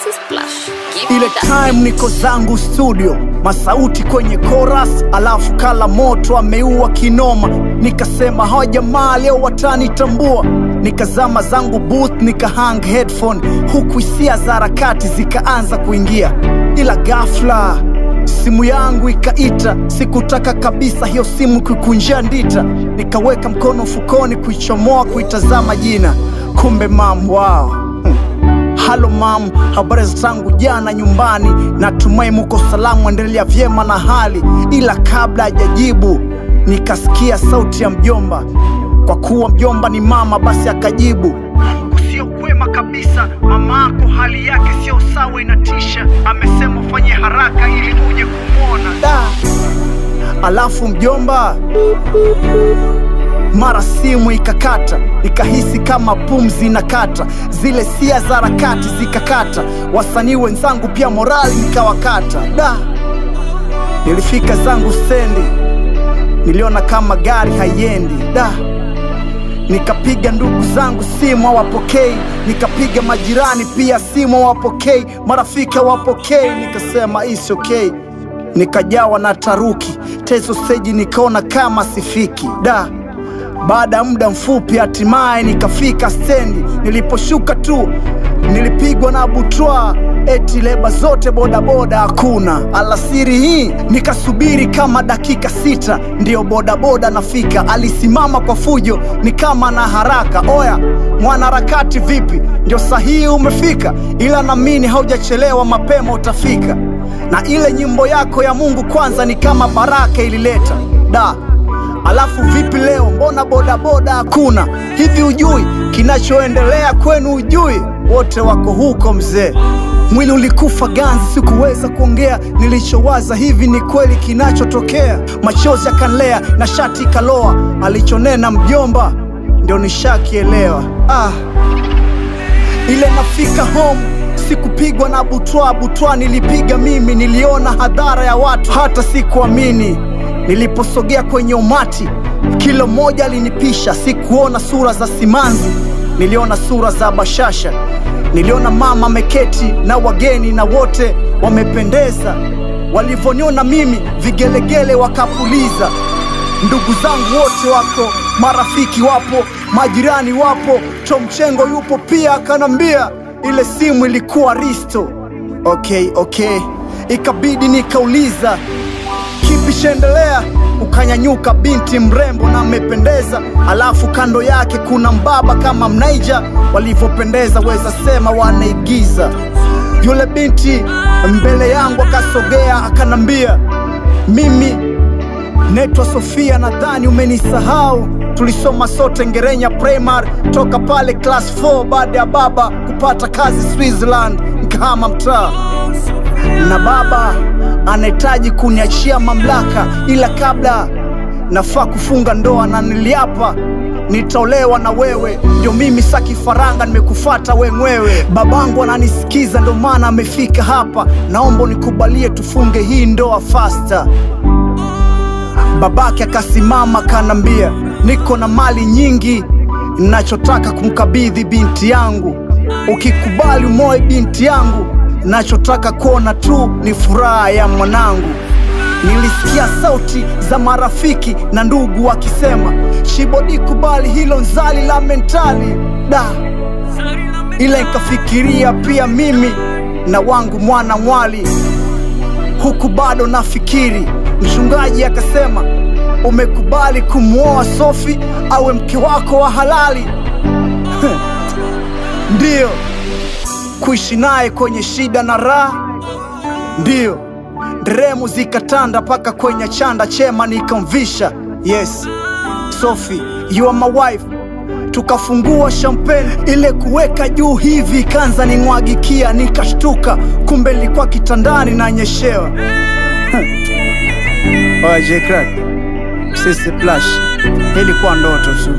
is Splash. Ile time niko zangu studio, masauti kwenye chorus, alafu kala moto ameua kinoma. Nikasema hawa jamaa leo watanitambua. Nikazama zangu booth, nikahang headphone, huku hisia za harakati zikaanza kuingia. Ila ghafla simu yangu ikaita, sikutaka kabisa hiyo simu kukunjia ndita. Nikaweka mkono mfukoni kuichomoa kuitazama jina, kumbe mam. Wow. Halo mam, habari zangu jana nyumbani, natumai muko salamu, endelea vyema na hali. Ila kabla hajajibu nikasikia sauti ya mjomba. Kwa kuwa mjomba ni mama, basi akajibu, sio kwema kabisa, mamako hali yake sio sawa, inatisha. Amesema ufanye haraka ili uje kumuona. Alafu mjomba, mara simu ikakata, nikahisi kama pumzi inakata, zile sia za harakati zikakata, wasanii wenzangu pia morali nikawakata. Nilifika zangu stendi, niliona kama gari haiendi. Nikapiga ndugu zangu simu hawapokei, nikapiga majirani pia simu hawapokei, marafiki hawapokei. Nikasema it's okay, nikajawa na taruki, tezo stage nikaona kama sifiki. Baada muda mfupi hatimaye nikafika stendi. Niliposhuka tu nilipigwa na butwa, eti leba zote bodaboda hakuna. Alasiri hii nikasubiri kama dakika 6, ndio bodaboda nafika. Alisimama kwa fujo ni kama na haraka, oya mwanaharakati vipi, ndio sahihi umefika, ila naamini haujachelewa, mapema utafika. Na ile nyimbo yako ya Mungu kwanza ni kama baraka ilileta. Alafu vipi leo, mbona bodaboda hakuna? Hivi ujui kinachoendelea kwenu? Ujui wote wako huko mzee. Mwili ulikufa ganzi, sikuweza kuongea. Nilichowaza hivi ni kweli kinachotokea. Machozi yakanlea na shati kaloa, alichonena mjomba ndio nishakielewa. Ile nafika home sikupigwa na butwa, nilipiga mimi. Niliona hadhara ya watu hata sikuamini. Niliposogea kwenye umati, kila mmoja alinipisha. Sikuona sura za simanzi, niliona sura za bashasha. Niliona mama ameketi na wageni, na wote wamependeza. Walivoniona mimi, vigelegele wakapuliza. Ndugu zangu wote wako, marafiki wapo, majirani wapo, Chomchengo yupo pia. Akanambia ile simu ilikuwa Risto. Okay, ikabidi nikauliza kipi shendelea. Ukanyanyuka binti mrembo na amependeza, alafu kando yake kuna mbaba kama Mnaija. Walivyopendeza weza sema wanaigiza. Yule binti mbele yangu akasogea akanambia, mimi naitwa Sofia, nadhani umenisahau. Tulisoma sote Ngerenya primary, toka pale class 4 baada ya baba kupata kazi Switzerland, nikahama mtaa. Na baba anahitaji kuniachia mamlaka, ila kabla nafaa kufunga ndoa, na niliapa nitaolewa na wewe. Ndio mimi Saki Faranga, nimekufuata wewe. Babangu ananisikiza, ndio maana amefika hapa. Naomba unikubalie tufunge hii ndoa faster. Babake akasimama kanambia, niko na mali nyingi, ninachotaka kumkabidhi binti yangu. Ukikubali umoe binti yangu, nachotaka kuona tu ni furaha ya mwanangu. Nilisikia sauti za marafiki na ndugu wakisema, Shibodi kubali hilo nzali la mentali. Ila nikafikiria pia mimi na wangu mwana mwali, huku bado nafikiri. Mchungaji akasema, umekubali kumuoa Sofi awe mke wako wa halali? Ndio. Kuishi naye kwenye shida na raha? Ndio. Dremu zikatanda paka kwenye chanda chema nikamvisha. Yes, Sophie, you are my wife. Tukafungua champagne, ile kuweka juu hivi kanza nimwagikia. Nikashtuka, kumbe nilikuwa kitandani na nyeshewa. Oya J-Crack, sisi Splash, ilikuwa ndoto tu.